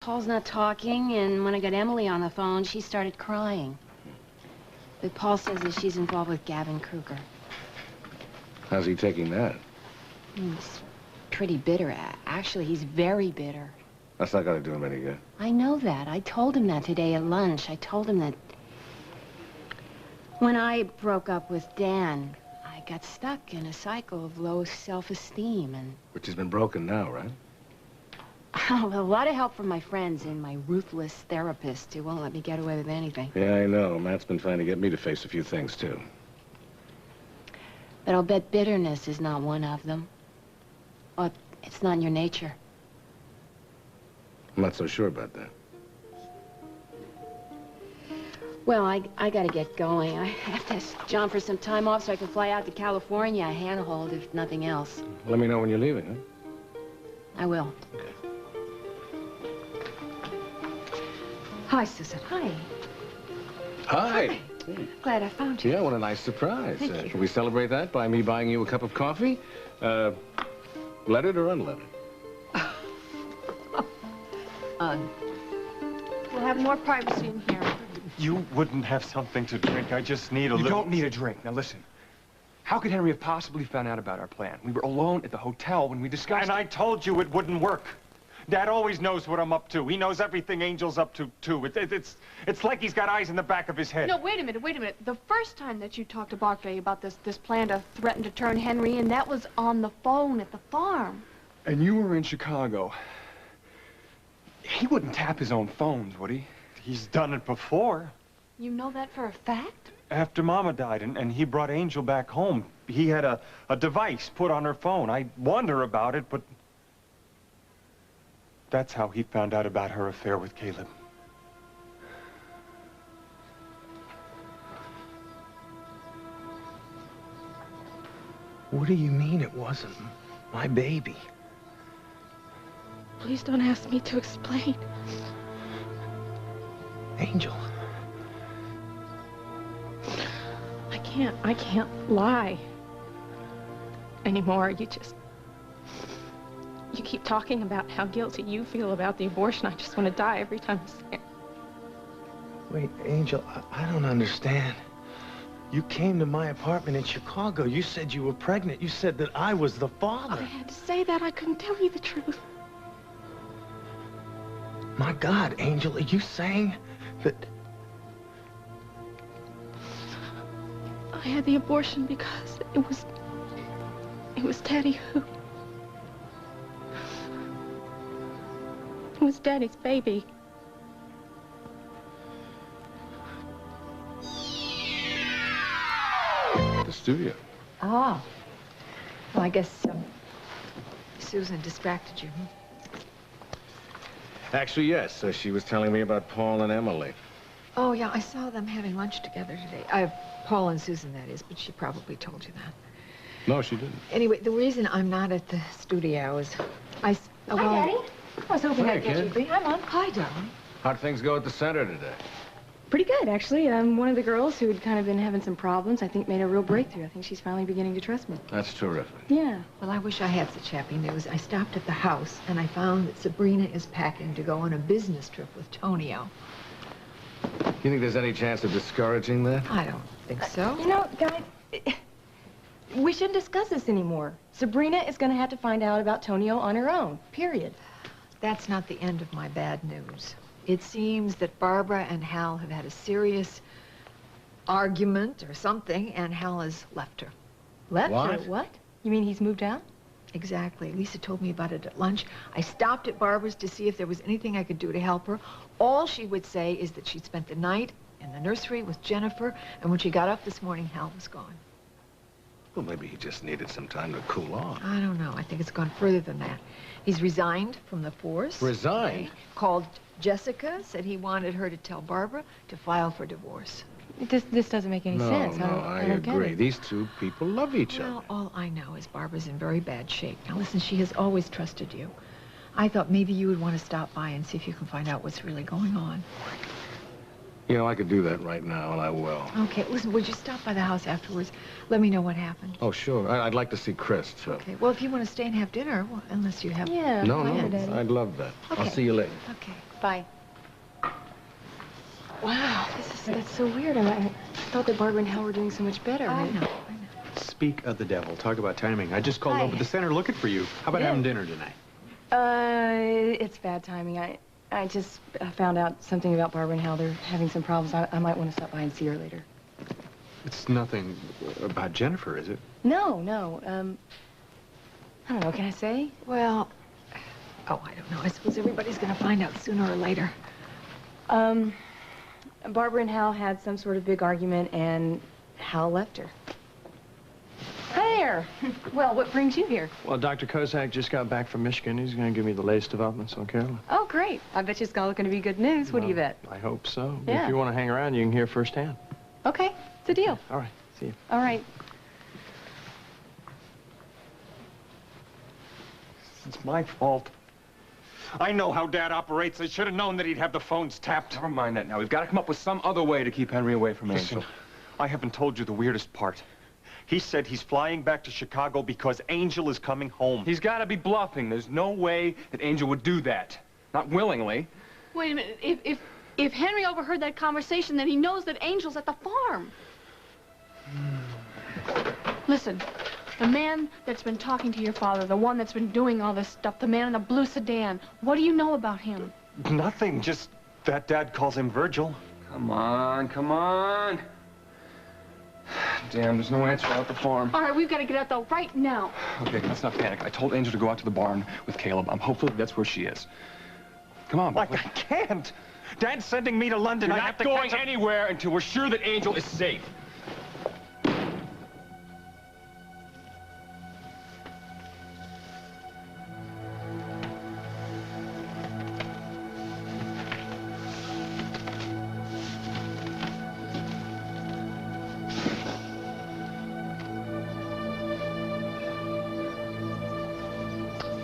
Paul's not talking, and when I got Emily on the phone, she started crying. But Paul says that she's involved with Gavin Kruger. How's he taking that? He's pretty bitter. Actually, he's very bitter. That's not gonna do him any good. I know that. I told him that today at lunch. I told him that when I broke up with Dan, I got stuck in a cycle of low self-esteem and... Which has been broken now, right? Oh, a lot of help from my friends and my ruthless therapist who won't let me get away with anything. Yeah, I know. Matt's been trying to get me to face a few things, too. But I'll bet bitterness is not one of them. Or it's not in your nature. I'm not so sure about that. Well, I gotta get going. I have to ask John for some time off so I can fly out to California, handhold, if nothing else. Let me know when you're leaving, huh? I will. Okay. Hi, Susan. Hi. Hi. Hi. Glad I found you. Yeah, what a nice surprise. Thank you. Can we celebrate that by me buying you a cup of coffee? Lettered or unlettered? We'll have more privacy in here. You wouldn't have something to drink. I just need a little... You don't need a drink. Now listen. How could Henry have possibly found out about our plan? We were alone at the hotel when we discussed And I told you it wouldn't work. Dad always knows what I'm up to. He knows everything Angel's up to, too. It's like he's got eyes in the back of his head. No, wait a minute. The first time that you talked to Barclay about this plan to threaten to turn Henry in, that was on the phone at the farm. And you were in Chicago. He wouldn't tap his own phones, would he? He's done it before. You know that for a fact? After Mama died and he brought Angel back home, he had a device put on her phone. I wonder about it, but... That's how he found out about her affair with Caleb. What do you mean it wasn't my baby? Please don't ask me to explain. Angel. I can't lie anymore. You keep talking about how guilty you feel about the abortion. I just want to die every time I say it. Wait, Angel, I don't understand. You came to my apartment in Chicago. You said you were pregnant. You said that I was the father. I had to say that. I couldn't tell you the truth. My God, Angel, are you saying that... I had the abortion because it was Daddy who... It was Daddy's baby. The studio. Ah. Well, I guess Susan distracted you. Actually, yes. She was telling me about Paul and Emily. Oh, yeah, I saw them having lunch together today. Paul and Susan, that is, but she probably told you that. No, she didn't. Anyway, the reason I'm not at the studio is Hi, Daddy. I was hoping Hi, I'd get kid. you free. Hi, Mom. Hi, darling. How'd things go at the center today? Pretty good, actually. One of the girls who had kind of been having some problems, I think, made a real breakthrough. I think she's finally beginning to trust me. That's terrific. Yeah. Well, I wish I had such happy news. I stopped at the house, and I found that Sabrina is packing to go on a business trip with Tonio. You think there's any chance of discouraging that? I don't think so. You know, guys, we shouldn't discuss this anymore. Sabrina is going to have to find out about Tonio on her own, period. That's not the end of my bad news. It seems that Barbara and Hal have had a serious argument or something, and Hal has left her. Left her? What? What? You mean he's moved out? Exactly. Lisa told me about it at lunch. I stopped at Barbara's to see if there was anything I could do to help her. All she would say is that she'd spent the night in the nursery with Jennifer, and when she got up this morning, Hal was gone. Well, maybe he just needed some time to cool off. I don't know. I think it's gone further than that. He's resigned from the force. Resigned? Called Jessica, said he wanted her to tell Barbara to file for divorce. This doesn't make any sense. I don't get agree. it. These two people love each other. Well, all I know is Barbara's in very bad shape. Now, listen, she has always trusted you. I thought maybe you would want to stop by and see if you can find out what's really going on. You know, I could do that right now, and I will. Okay, listen, would you stop by the house afterwards? Let me know what happened. Oh, sure. I'd like to see Chris, too. Okay, well, if you want to stay and have dinner, well, unless you have... Yeah. No, later, no, Daddy. I'd love that. I'll Okay. see you later. Okay, Bye. Wow, that's so weird. I thought that Barbara and Hal were doing so much better. I know. Speak of the devil. Talk about timing. I just called Hi. up at the center looking for you. How about having dinner tonight? It's bad timing. I just found out something about Barbara and Hal. They're having some problems. I might want to stop by and see her later. It's nothing about Jennifer, is it? No. I don't know. Can I say? Well, oh, I don't know. I suppose everybody's going to find out sooner or later. Barbara and Hal had some sort of big argument, and Hal left her. Hi there. Well, what brings you here? Well, Dr. Kozak just got back from Michigan. He's going to give me the latest developments on Carolyn. Oh, great. I bet you it's all going to be good news. What do you bet? I hope so. Yeah. If you want to hang around, you can hear firsthand. Okay, it's a deal. All right. See you. All right. It's my fault. I know how Dad operates. I should have known that he'd have the phones tapped. Never mind that now. We've got to come up with some other way to keep Henry away from Angel. Listen, I haven't told you the weirdest part. He said he's flying back to Chicago because Angel is coming home. He's got to be bluffing. There's no way that Angel would do that. Not willingly. Wait a minute. If Henry overheard that conversation, then he knows that Angel's at the farm. Listen, the man that's been talking to your father, the one that's been doing all this stuff, the man in the blue sedan, what do you know about him? Nothing, just that Dad calls him Virgil. Come on, come on. Damn, there's no answer out at the farm. All right, we've got to get out, though, right now. Okay, let's not panic. I told Angel to go out to the barn with Caleb. I'm hopeful that's where she is. Come on, Like, boy. I can't. Dad's sending me to London. You're I not have to going catch up. anywhere until we're sure that Angel is safe.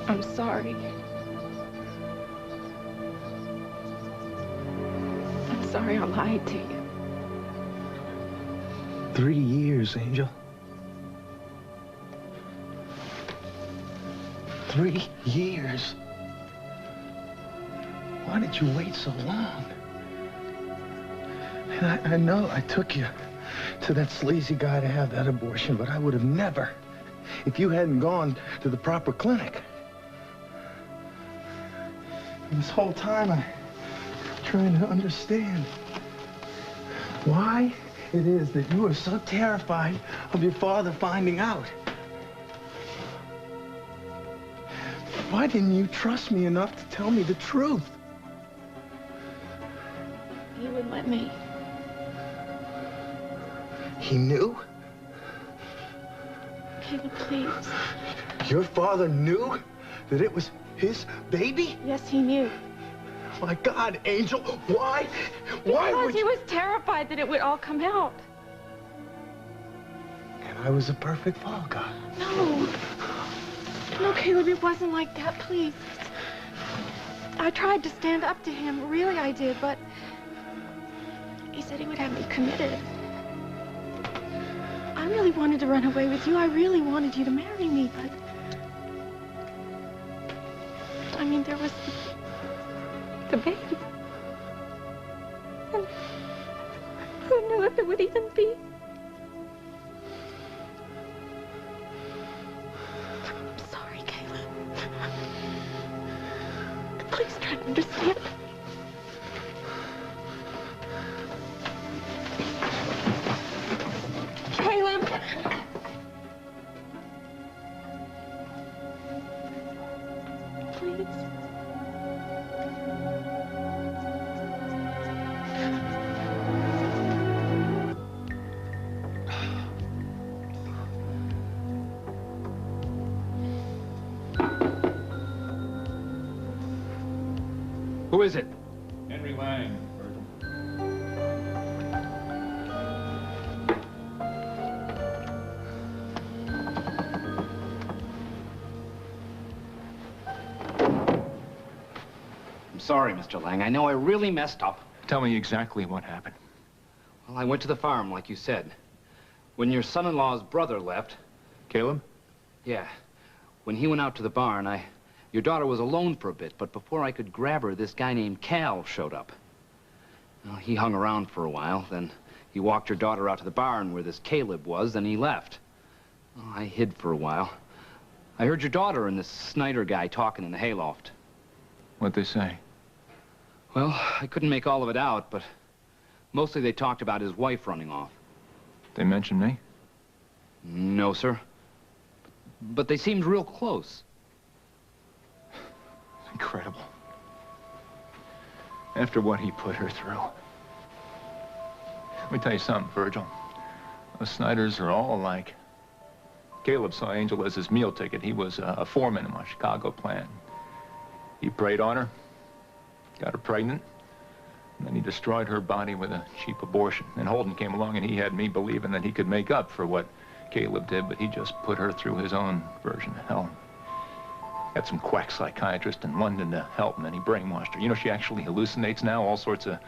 I'm sorry. I'm sorry I lied to you. 3 years, Angel. 3 years. Why did you wait so long? And I know I took you to that sleazy guy to have that abortion, but I would have never if you hadn't gone to the proper clinic. And this whole time, I'm trying to understand why it is that you are so terrified of your father finding out. Why didn't you trust me enough to tell me the truth? He wouldn't let me. He knew? Caleb, please. Your father knew that it was his baby? Yes, he knew. My God, Angel, why? Why Because would he you? was terrified that it would all come out. And I was a perfect fall guy. No. No, Caleb, it wasn't like that, please. I tried to stand up to him, really I did, but he said he would have me committed. I really wanted to run away with you. I really wanted you to marry me, but... I mean, there was the baby. And who knew if it would even be? I'm sorry, Caleb. Please try to understand. Caleb! Please. Who is it? Henry Lang. I'm sorry, Mr. Lang. I know I really messed up. Tell me exactly what happened. Well, I went to the farm, like you said. When your son-in-law's brother left... Caleb? Yeah. When he went out to the barn, I Your daughter was alone for a bit, but before I could grab her, this guy named Cal showed up. Well, he hung around for a while, then he walked your daughter out to the barn where this Caleb was, then he left. Well, I hid for a while. I heard your daughter and this Snyder guy talking in the hayloft. What'd they say? Well, I couldn't make all of it out, but mostly they talked about his wife running off. They mentioned me? No, sir. But they seemed real close. Incredible. After what he put her through. Let me tell you something, Virgil. Those Snyders are all alike. Caleb saw Angel as his meal ticket. He was a foreman in my Chicago plant. He preyed on her, got her pregnant, and then he destroyed her body with a cheap abortion. And Holden came along and he had me believing that he could make up for what Caleb did, but he just put her through his own version of hell. Got some quack psychiatrist in London to help, and then he brainwashed her. You know, she actually hallucinates now, all sorts of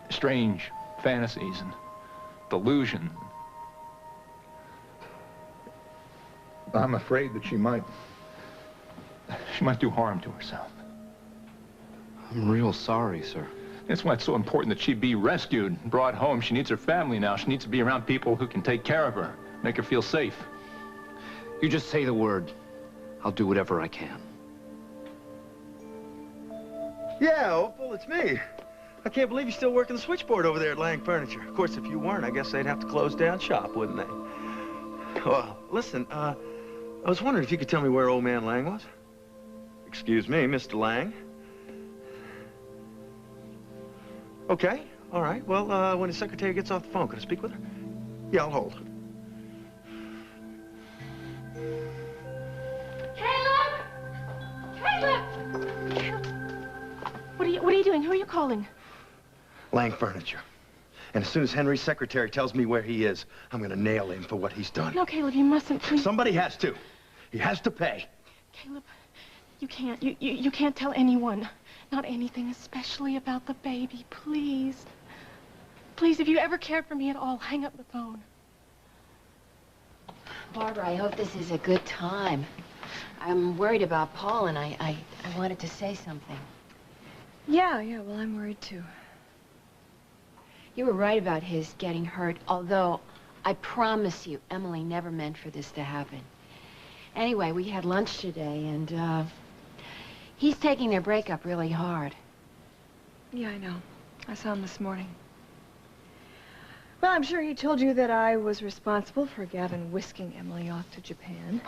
strange fantasies and delusion. I'm afraid that she might do harm to herself. I'm real sorry, sir. That's why it's so important that she be rescued and brought home. She needs her family now. She needs to be around people who can take care of her, make her feel safe. You just say the word. I'll do whatever I can. Yeah, Opal, it's me. I can't believe you're still working the switchboard over there at Lang Furniture. Of course, if you weren't, I guess they'd have to close down shop, wouldn't they? Well, listen, I was wondering if you could tell me where old man Lang was. Excuse me, Mr. Lang. Okay, all right. Well, when his secretary gets off the phone, can I speak with her? Yeah, I'll hold. What are you doing? Who are you calling? Lang Furniture. And as soon as Henry's secretary tells me where he is, I'm gonna nail him for what he's done. No, Caleb, you mustn't, please. Somebody has to. He has to pay. Caleb, you can't. You can't tell anyone. Not anything, especially about the baby. Please. Please, if you ever cared for me at all, hang up the phone. Barbara, I hope this is a good time. I'm worried about Paul, and I wanted to say something. Yeah, well, I'm worried, too. You were right about his getting hurt, although I promise you, Emily never meant for this to happen. Anyway, we had lunch today, and he's taking their breakup really hard. Yeah, I know. I saw him this morning. Well, I'm sure he told you that I was responsible for Gavin whisking Emily off to Japan.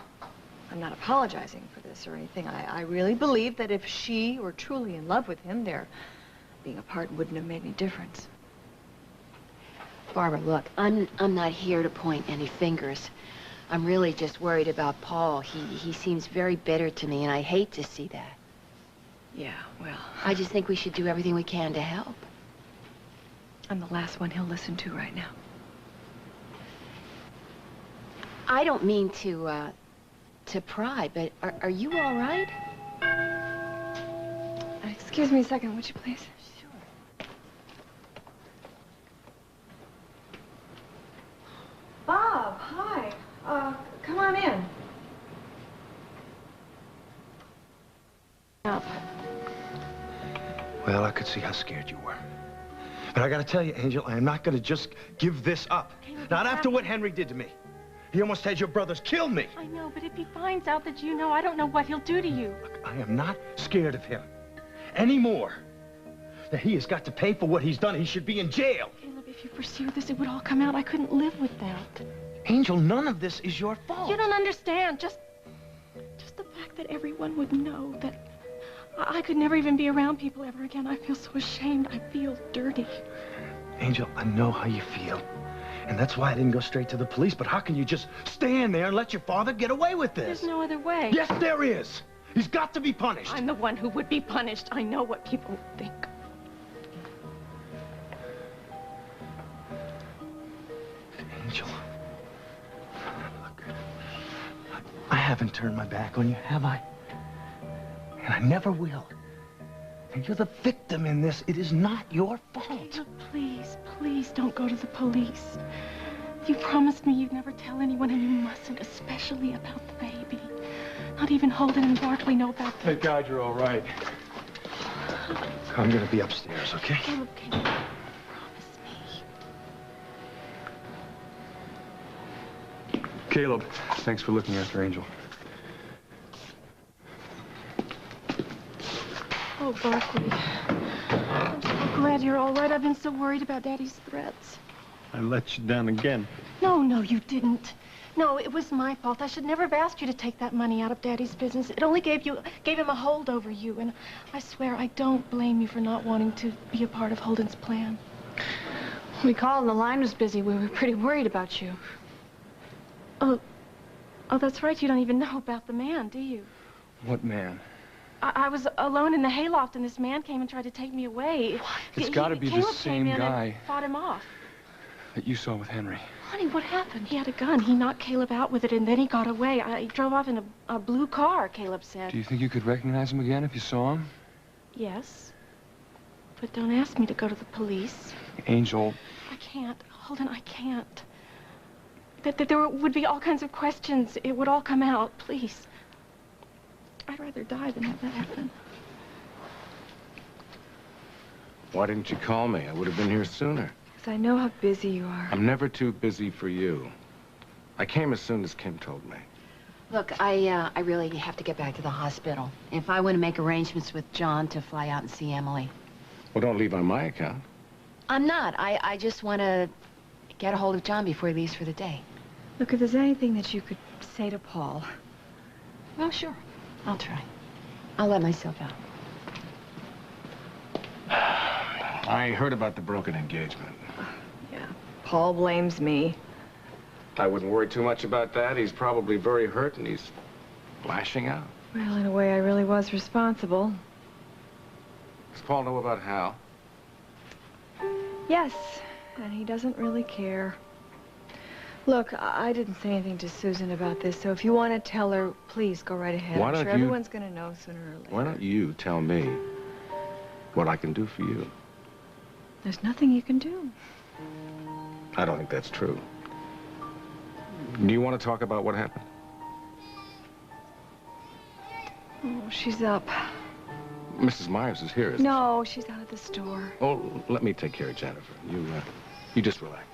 I'm not apologizing for this or anything. I really believe that if she were truly in love with him, their being apart wouldn't have made any difference. Barbara, look, I'm not here to point any fingers. I'm really just worried about Paul. He seems very bitter to me, and I hate to see that. Yeah, well, I just think we should do everything we can to help. I'm the last one he'll listen to right now. I don't mean to pry, but are you all right? Excuse me a second, would you please? Sure. Bob, hi. Come on in. Up. Well, I could see how scared you were. But I gotta tell you, Angel, I am not gonna just give this up. Not after what Henry did to me. He almost had your brothers kill me. I know, but if he finds out that you know, I don't know what he'll do to you. Look, I am not scared of him anymore. That he has got to pay for what he's done. He should be in jail. Caleb, if you pursued this, it would all come out. I couldn't live with that. Angel, none of this is your fault. You don't understand. Just the fact that everyone would know that I could never even be around people ever again. I feel so ashamed. I feel dirty. Angel, I know how you feel. And that's why I didn't go straight to the police. But how can you just stand there and let your father get away with this? There's no other way. Yes, there is. He's got to be punished. I'm the one who would be punished. I know what people would think. Angel, look, I haven't turned my back on you, have I? And I never will. And you're the victim in this. It is not your fault. Caleb, please, please don't go to the police. You promised me you'd never tell anyone, and you mustn't, especially about the baby. Not even Holden and Barkley know about that. Thank God you're all right. I'm gonna be upstairs, okay? Caleb, Caleb, promise me. Caleb, thanks for looking after Angel. Oh, Barkley. I'm so glad you're all right. I've been so worried about Daddy's threats. I let you down again. No, no, you didn't. No, it was my fault. I should never have asked you to take that money out of Daddy's business. It only gave him a hold over you, and I swear I don't blame you for not wanting to be a part of Holden's plan. We called and the line was busy. We were pretty worried about you. Oh, that's right. You don't even know about the man, do you? What man? I was alone in the hayloft, and this man came and tried to take me away. What? It's got to be the same guy and fought him off. that you saw with Henry. Honey, what happened? He had a gun. He knocked Caleb out with it, and then he got away. He drove off in a blue car, Caleb said. Do you think you could recognize him again if you saw him? Yes. But don't ask me to go to the police. Angel. I can't. Holden, I can't. That there would be all kinds of questions. It would all come out. Please. I'd rather die than have that happen. Why didn't you call me? I would have been here sooner. Because I know how busy you are. I'm never too busy for you. I came as soon as Kim told me. Look, I really have to get back to the hospital. If I want to make arrangements with John to fly out and see Emily. Well, don't leave on my account. I'm not. I just want to get a hold of John before he leaves for the day. Look, if there's anything that you could say to Paul. Oh, sure. I'll try. I'll let myself out. I heard about the broken engagement. Yeah, Paul blames me. I wouldn't worry too much about that. He's probably very hurt and he's lashing out. Well, in a way, I really was responsible. Does Paul know about Hal? Yes, and he doesn't really care. Look, I didn't say anything to Susan about this, so if you want to tell her, please go right ahead. Why I'm don't sure you... everyone's going to know sooner or later. Why don't you tell me what I can do for you? There's nothing you can do. I don't think that's true. Do you want to talk about what happened? Oh, she's up. Mrs. Myers is here, isn't No, she's out at the store. she? Oh, let me take care of Jennifer. You just relax.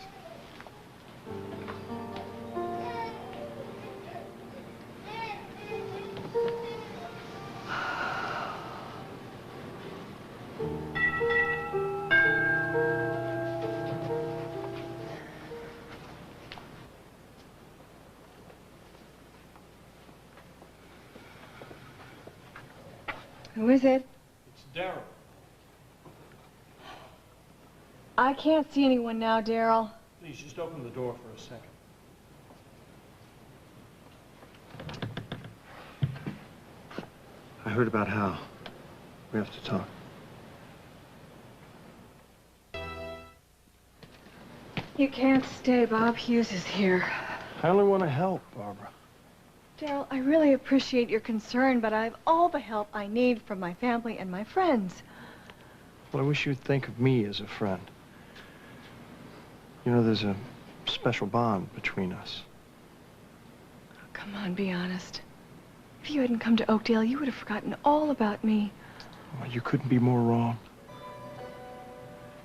Who is it? It's Daryl. I can't see anyone now, Daryl. Please, just open the door for a second. I heard about Hal. We have to talk. You can't stay. Bob Hughes is here. I only want to help, Barbara. Daryl, I really appreciate your concern, but I have all the help I need from my family and my friends. Well, I wish you'd think of me as a friend. You know, there's a special bond between us. Oh, come on, be honest. If you hadn't come to Oakdale, you would have forgotten all about me. Well, you couldn't be more wrong.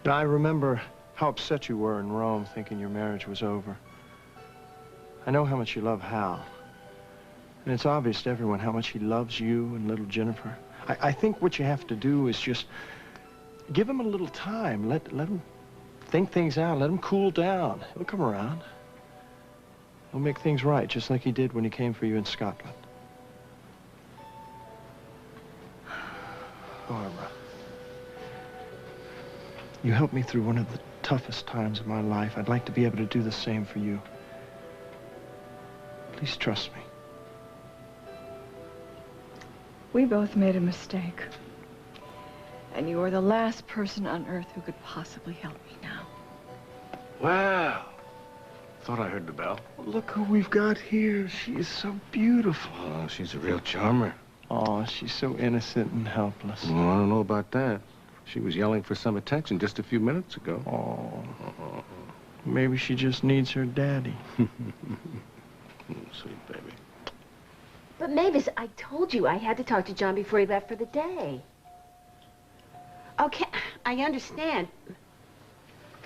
Now, I remember how upset you were in Rome, thinking your marriage was over. I know how much you love Hal. And it's obvious to everyone how much he loves you and little Jennifer. I think what you have to do is just give him a little time. Let him think things out. Let him cool down. He'll come around. He'll make things right, just like he did when he came for you in Scotland. Barbara, you helped me through one of the toughest times of my life. I'd like to be able to do the same for you. Please trust me. We both made a mistake. And you are the last person on earth who could possibly help me now. Wow. Thought I heard the bell. Look who we've got here. She is so beautiful. Oh, she's a real charmer. Oh, she's so innocent and helpless. Well, I don't know about that. She was yelling for some attention just a few minutes ago. Oh. Maybe she just needs her daddy. Sweet baby. But Mavis, I told you I had to talk to John before he left for the day. Okay, I understand.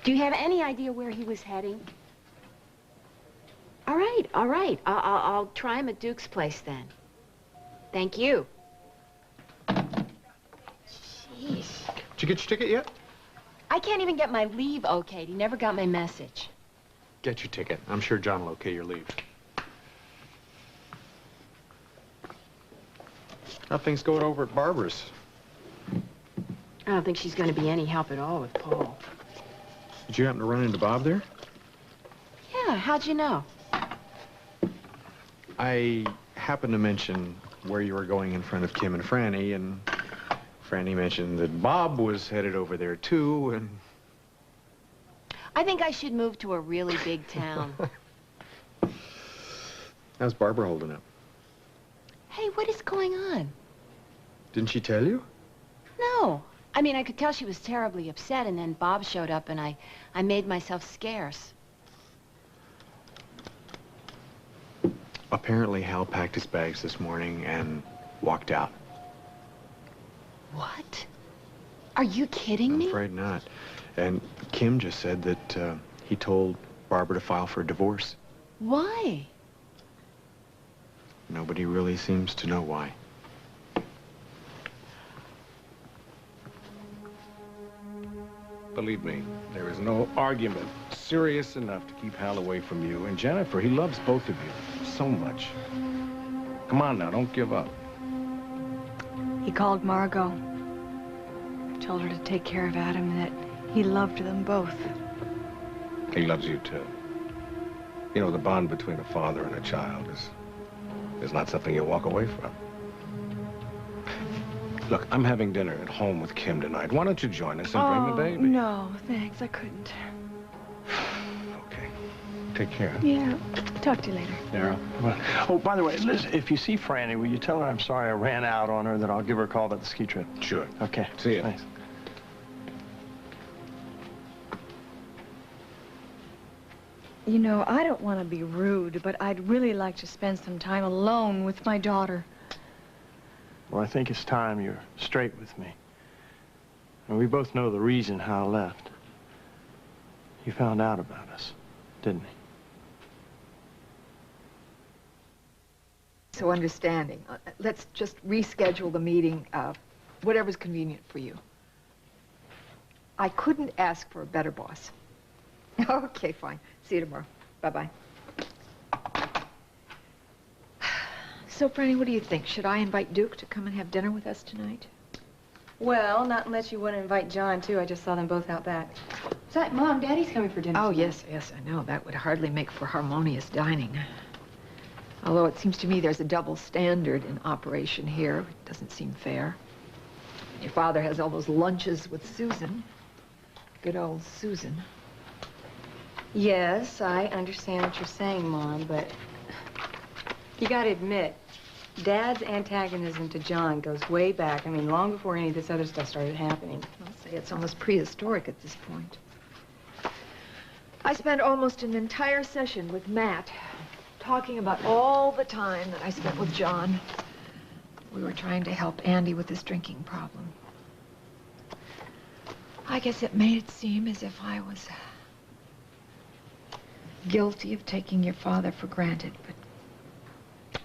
Do you have any idea where he was heading? All right, all right. I'll try him at Duke's place then. Thank you. Jeez. Did you get your ticket yet? I can't even get my leave okayed. He never got my message. Get your ticket. I'm sure John will okay your leave. How things going over at Barbara's? I don't think she's going to be any help at all with Paul. Did you happen to run into Bob there? Yeah, how'd you know? I happened to mention where you were going in front of Kim and Franny, and Franny mentioned that Bob was headed over there, too, and... I think I should move to a really big town. How's Barbara holding up? Hey, what is going on? Didn't she tell you? No. I mean, I could tell she was terribly upset, and then Bob showed up, and I made myself scarce. Apparently, Hal packed his bags this morning and walked out. What? Are you kidding me? I'm afraid not. And Kim just said that he told Barbara to file for a divorce. Why? Nobody really seems to know why. Believe me, there is no argument serious enough to keep Hal away from you. And Jennifer, he loves both of you so much. Come on now, don't give up. He called Margot. Told her to take care of Adam and that he loved them both. He loves you too. You know, the bond between a father and a child is not something you walk away from. Look, I'm having dinner at home with Kim tonight. Why don't you join us and bring the baby? No, thanks. I couldn't. Okay. Take care. Yeah. Talk to you later. Darryl. Oh, by the way, Liz, if you see Franny, will you tell her I'm sorry I ran out on her, that I'll give her a call about the ski trip? Sure. Okay. See you. Thanks. You know, I don't want to be rude, but I'd really like to spend some time alone with my daughter. Well, I think it's time you're straight with me. And we both know the reason Hal left. He found out about us, didn't he? So understanding. Let's just reschedule the meeting, whatever's convenient for you. I couldn't ask for a better boss. Okay, fine. See you tomorrow. Bye-bye. So, Franny, what do you think? Should I invite Duke to come and have dinner with us tonight? Well, not unless you want to invite John, too. I just saw them both out back. Mom, Daddy's coming for dinner. Oh, yes, yes, I know. That would hardly make for harmonious dining. Although it seems to me there's a double standard in operation here. It doesn't seem fair. Your father has all those lunches with Susan. Good old Susan. Yes, I understand what you're saying, Mom, but you got to admit, Dad's antagonism to John goes way back. I mean, long before any of this other stuff started happening. I'll say it's almost prehistoric at this point. I spent almost an entire session with Matt talking about all the time that I spent with John. We were trying to help Andy with his drinking problem. I guess it made it seem as if I was guilty of taking your father for granted, but it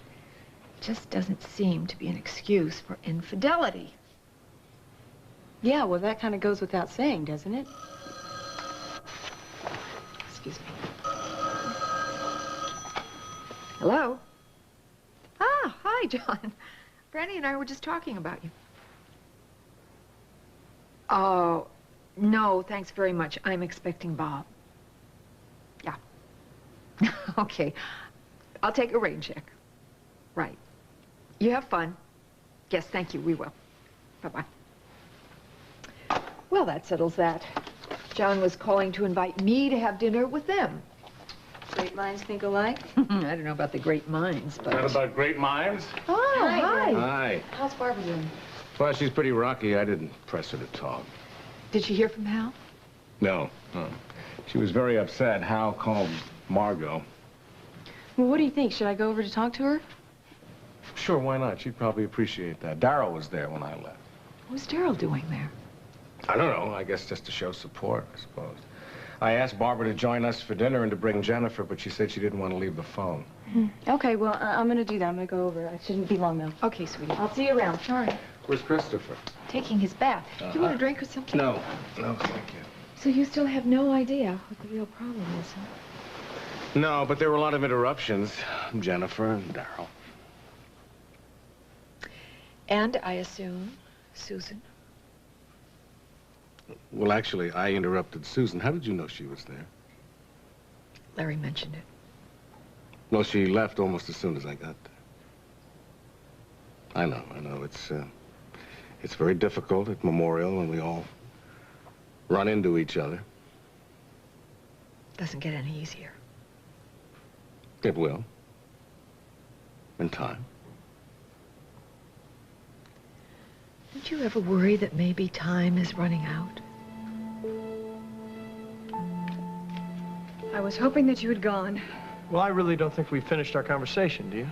just doesn't seem to be an excuse for infidelity. Yeah, well, that kind of goes without saying, doesn't it? Excuse me. Hello? Ah, hi, John. Franny and I were just talking about you. Oh, no, thanks very much. I'm expecting Bob. Yeah. Okay. I'll take a rain check. Right. You have fun. Yes, thank you. We will. Bye-bye. Well, that settles that. John was calling to invite me to have dinner with them. Great minds think alike? I don't know about the great minds, but... Not about great minds? Oh, hi. Hi. How's Barbara doing? Well, she's pretty rocky. I didn't press her to talk. Did you hear from Hal? No. She was very upset. Hal called Margot. Well, what do you think? Should I go over to talk to her? Sure, why not? She'd probably appreciate that. Darryl was there when I left. What's Darryl doing there? I don't know. I guess just to show support, I suppose. I asked Barbara to join us for dinner and to bring Jennifer, but she said she didn't want to leave the phone. Okay, well, I'm gonna do that. I'm gonna go over. I shouldn't be long, though. Okay, sweetie. I'll see you around. All right. Where's Christopher? Taking his bath. Do you want a drink or something? No, thank you. So you still have no idea what the real problem is, huh? No, but there were a lot of interruptions. Jennifer and Darryl. And I assume Susan. Well, actually, I interrupted Susan. How did you know she was there? Larry mentioned it. Well, she left almost as soon as I got there. I know. It's very difficult at Memorial when we all run into each other. Doesn't get any easier. It will. In time. Don't you ever worry that maybe time is running out? I was hoping that you had gone. Well, I really don't think we finished our conversation, do you?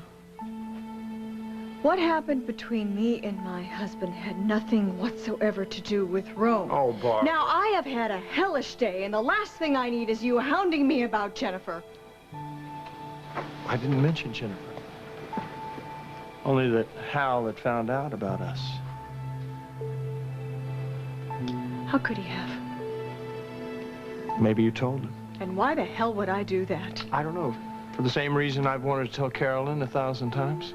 What happened between me and my husband had nothing whatsoever to do with Rome. Oh, Barb. Now, I have had a hellish day, and the last thing I need is you hounding me about Jennifer. I didn't mention Jennifer. Only that Hal had found out about us. How could he have? Maybe you told him. And why the hell would I do that? I don't know. For the same reason I've wanted to tell Carolyn 1,000 times.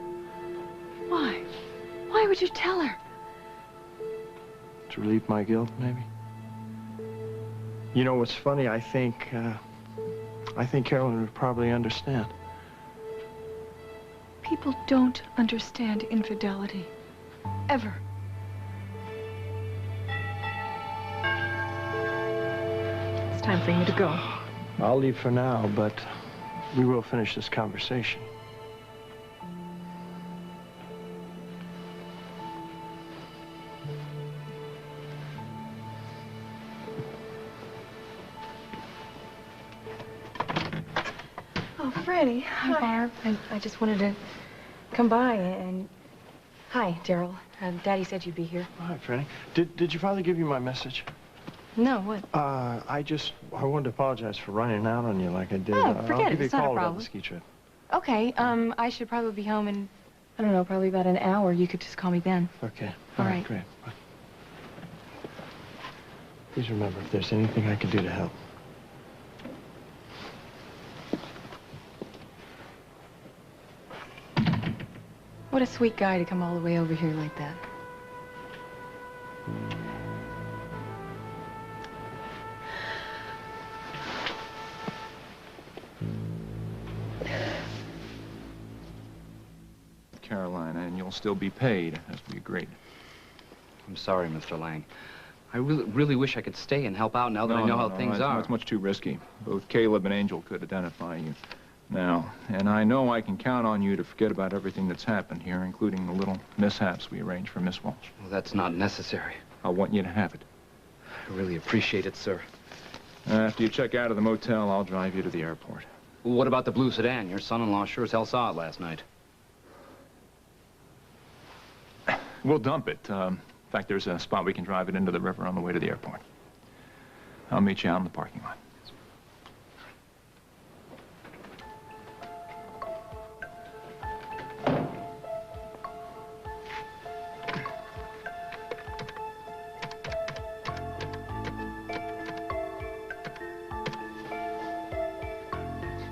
Why? Why would you tell her? To relieve my guilt, maybe. You know what's funny? I think Carolyn would probably understand. People don't understand infidelity. Ever. It's time for you to go. I'll leave for now, but we will finish this conversation. Oh, Franny. Hi, Barb. I just wanted to come by and... Hi, Darryl. Daddy said you'd be here. Hi, Franny. Did your father give you my message? No, what? I wanted to apologize for running out on you like I did. Oh, forget I'll it. give you It's a not a call about problem. the ski trip. Okay, I should probably be home in, I don't know, probably about an hour. You could just call me then. Okay. All right. Great. Bye. Please remember, if there's anything I can do to help. What a sweet guy to come all the way over here like that. Carolina, and you'll still be paid, as we agreed. I'm sorry, Mr. Lang. I really wish I could stay and help out now that I know how things are. It's much too risky. Both Caleb and Angel could identify you now, and I know I can count on you to forget about everything that's happened here, including the little mishaps we arranged for Miss Walsh. Well, that's not necessary. I want you to have it. I really appreciate it, sir. After you check out of the motel, I'll drive you to the airport. Well, what about the blue sedan? Your son-in-law sure as hell saw it last night. We'll dump it. In fact, there's a spot we can drive it into the river on the way to the airport. I'll meet you out in the parking lot.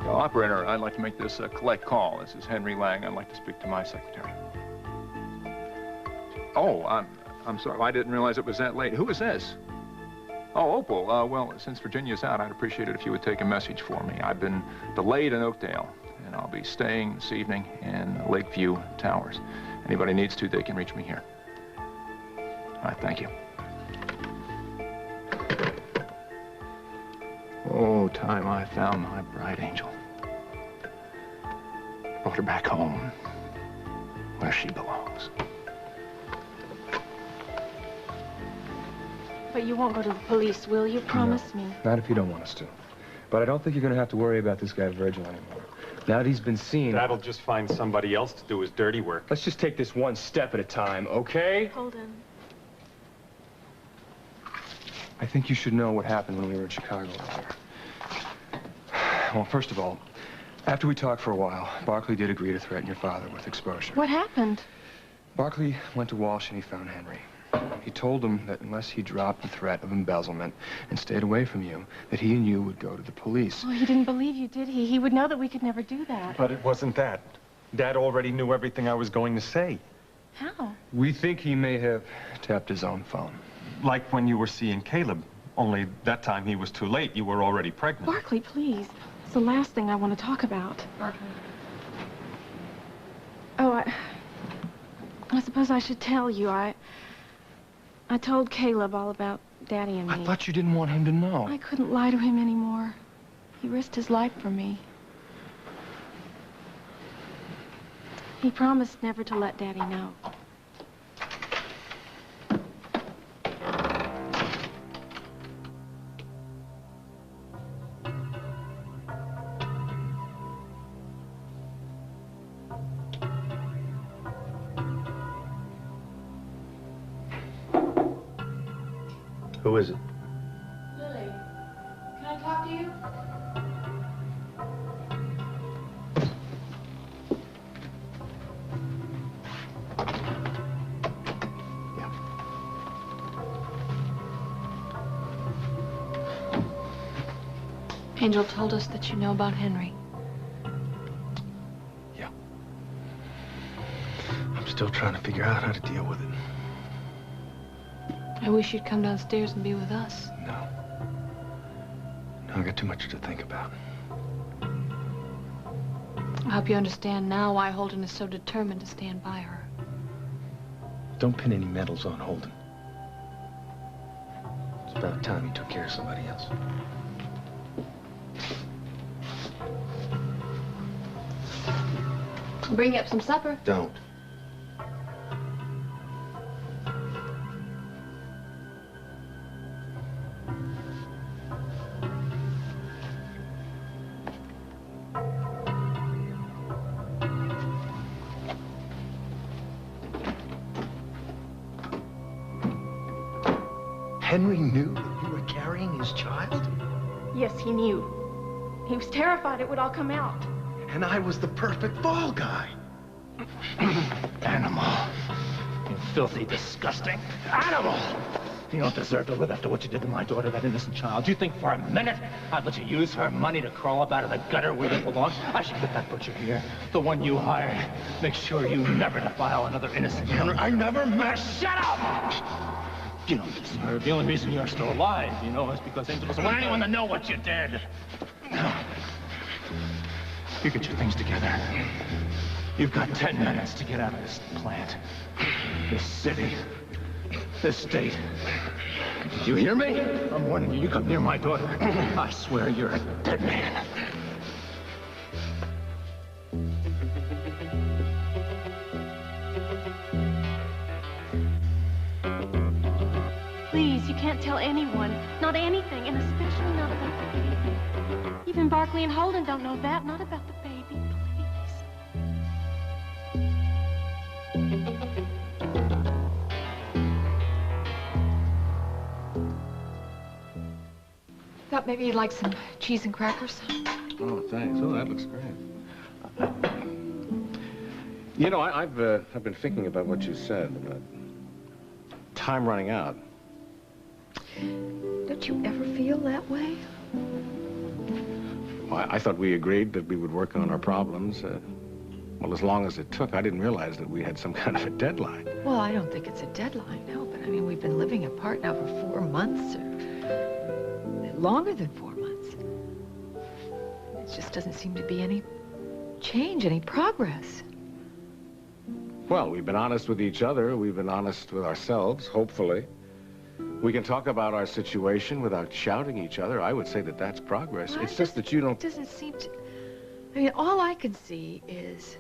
Operator, I'd like to make this a collect call. This is Henry Lang. I'd like to speak to my secretary. Oh, I'm sorry. I didn't realize it was that late. Who is this? Oh, Opal. Well, since Virginia's out, I'd appreciate it if you would take a message for me. I've been delayed in Oakdale, and I'll be staying this evening in Lakeview Towers. Anybody needs to, they can reach me here. All right, thank you. Oh, time I found my bride angel. Brought her back home, where she belongs. But you won't go to the police, will you? Promise me. Not if you don't want us to. But I don't think you're going to have to worry about this guy Virgil anymore. Now that he's been seen... Dad'll just find somebody else to do his dirty work. Let's just take this one step at a time, okay? Holden. I think you should know what happened when we were in Chicago earlier. Well, first of all, after we talked for a while, Barkley did agree to threaten your father with exposure. What happened? Barkley went to Walsh and he found Henry. He told him that unless he dropped the threat of embezzlement and stayed away from you, that he and you would go to the police. Oh, he didn't believe you, did he? He would know that we could never do that. But it wasn't that. Dad already knew everything I was going to say. How? We think he may have tapped his own phone. Like when you were seeing Caleb. Only that time he was too late. You were already pregnant. Barkley, please. It's the last thing I want to talk about. Barkley. Oh, I suppose I should tell you. I told Caleb all about Daddy and me. I thought you didn't want him to know. I couldn't lie to him anymore. He risked his life for me. He promised never to let Daddy know. Who is it? Lily, can I talk to you? Angel told us that you know about Henry. Yeah. I'm still trying to figure out how to deal with it. I wish you'd come downstairs and be with us. No. No, I got too much to think about. I hope you understand now why Holden is so determined to stand by her. Don't pin any medals on Holden. It's about time he took care of somebody else. I'll bring you up some supper. Don't. Henry knew that you were carrying his child? Yes, he knew. He was terrified it would all come out. And I was the perfect fall guy. Animal. You filthy, disgusting animal! You don't deserve to live after what you did to my daughter, that innocent child. You think for a minute I'd let you use her money to crawl up out of the gutter where you belong? I should get that butcher here, the one you hired. Make sure you never defile another innocent young... I never met... Shut up! You don't deserve. The only reason you're still alive, you know, is because Angel doesn't want anyone to know what you did. Now, you get your things together. You've got 10 minutes to get out of this plant, this city, this state. Did you hear me? I'm warning you, you come near my daughter. I swear you're a dead man. Please, you can't tell anyone. Not anything, and especially not about the baby. Even Barkley and Holden don't know that. Not about the baby, Thought maybe you'd like some cheese and crackers. Oh, thanks. Oh, that looks great. You know, I've been thinking about what you said about time running out. Don't you ever feel that way? Well, I thought we agreed that we would work on our problems, well, as long as it took. I didn't realize that we had some kind of a deadline. Well, I don't think it's a deadline, no, but I mean, we've been living apart now for 4 months, or longer than 4 months. It just doesn't seem to be any change, any progress. Well, we've been honest with each other. We've been honest with ourselves, hopefully. We can talk about our situation without shouting each other. I would say that that's progress. Well, it's just that you don't... It doesn't seem to... I mean, all I can see is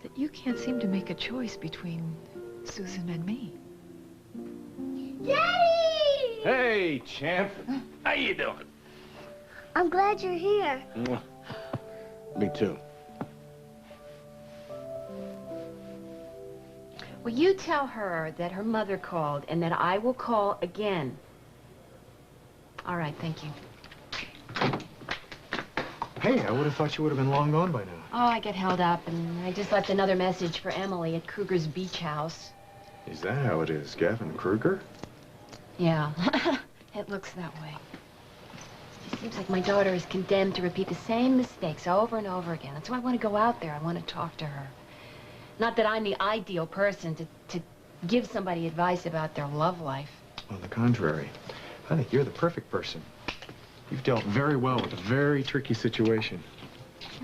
that you can't seem to make a choice between Susan and me. Daddy! Hey, champ. How you doing? I'm glad you're here. Me too. Will you tell her that her mother called and that I will call again? All right, thank you. Hey, I would have thought you would have been long gone by now. Oh, I get held up, and I just left another message for Emily at Kruger's beach house. Is that how it is, Gavin Kruger? Yeah, it looks that way. It seems like my daughter is condemned to repeat the same mistakes over and over again. That's why I want to go out there. I want to talk to her. Not that I'm the ideal person to give somebody advice about their love life. On the contrary, I think you're the perfect person. You've dealt very well with a very tricky situation.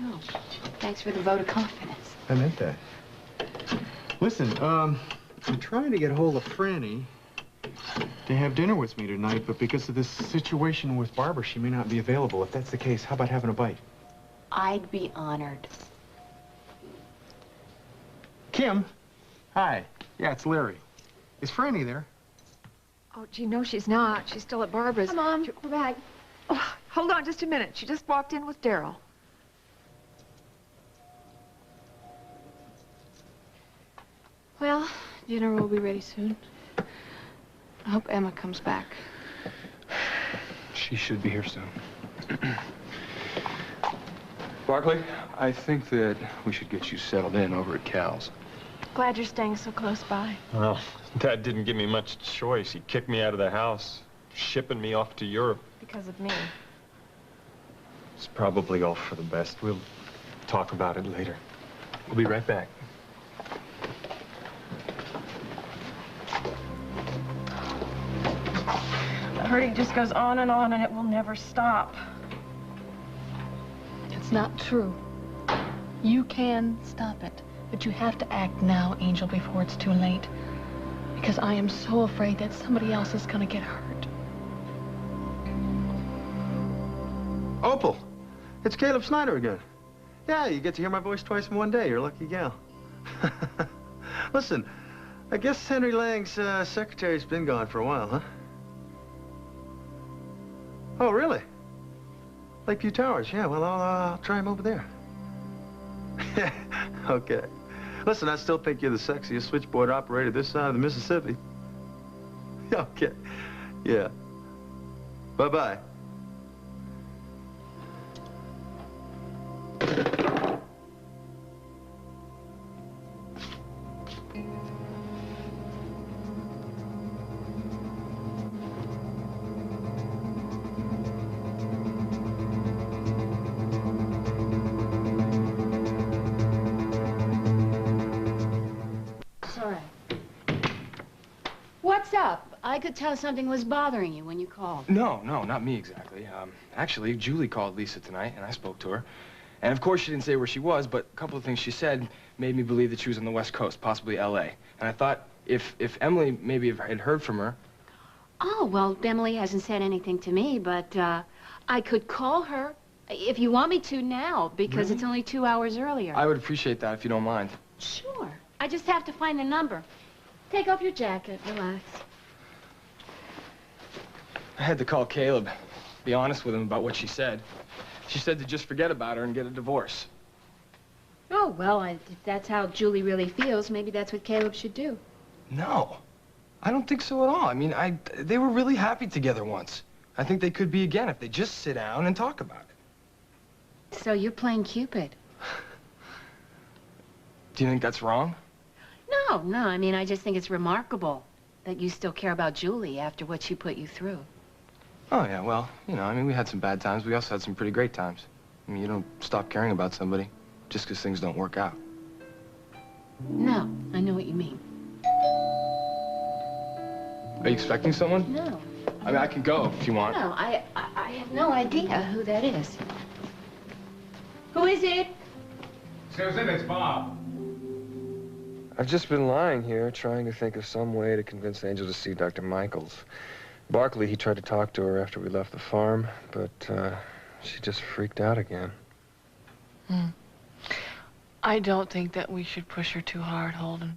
Oh, thanks for the vote of confidence. I meant that. Listen, I'm trying to get a hold of Franny to have dinner with me tonight, but because of this situation with Barbara, she may not be available. If that's the case, how about having a bite? I'd be honored. Kim? Hi. Yeah, it's Larry. Is Franny there? Oh, gee, no, she's not. She's still at Barbara's. Hi, Mom. We're back. Oh, hold on just a minute. She just walked in with Daryl. Well, dinner will be ready soon. I hope Emma comes back. She should be here soon. Barkley, I think that we should get you settled in over at Cal's. Glad you're staying so close by. Well, Dad didn't give me much choice. He kicked me out of the house, shipping me off to Europe. Because of me. It's probably all for the best. We'll talk about it later. We'll be right back. The hurting just goes on and it will never stop. It's not true. You can stop it, but you have to act now, Angel, before it's too late. Because I am so afraid that somebody else is gonna get hurt. Opal, it's Caleb Snyder again. Yeah, you get to hear my voice twice in one day. You're a lucky gal. Listen, I guess Henry Lang's secretary's been gone for a while, huh? Oh, really? Lakeview Towers, yeah, well, I'll try him over there. Yeah, okay. Listen, I still think you're the sexiest switchboard operator this side of the Mississippi. Okay, yeah. Bye-bye. What's up? I could tell something was bothering you when you called. No, not me exactly. Actually, Julie called Lisa tonight, and I spoke to her. And of course, she didn't say where she was, but a couple of things she said made me believe that she was on the West Coast, possibly L.A. And I thought if Emily maybe had heard from her... Oh, well, Emily hasn't said anything to me, but I could call her if you want me to now, because Really? it's only 2 hours earlier. I would appreciate that if you don't mind. Sure. I just have to find the number. Take off your jacket. Relax. I had to call Caleb, be honest with him about what she said. She said to just forget about her and get a divorce. Oh, well, if that's how Julie really feels, maybe that's what Caleb should do. No, I don't think so at all. I mean, they were really happy together once. I think they could be again if they just sit down and talk about it. So you're playing Cupid? Do you think that's wrong? No, I mean, I just think it's remarkable that you still care about Julie after what she put you through. Oh, yeah, well, you know, I mean, we had some bad times. We also had some pretty great times. I mean, you don't stop caring about somebody just because things don't work out. No, I know what you mean. Are you expecting someone? No. I mean, I can go if you want. No, I have no idea who that is. Who is it? Susan, it's Bob. I've just been lying here trying to think of some way to convince Angel to see Dr. Michaels. Barkley, he tried to talk to her after we left the farm, but she just freaked out again. I don't think that we should push her too hard, Holden.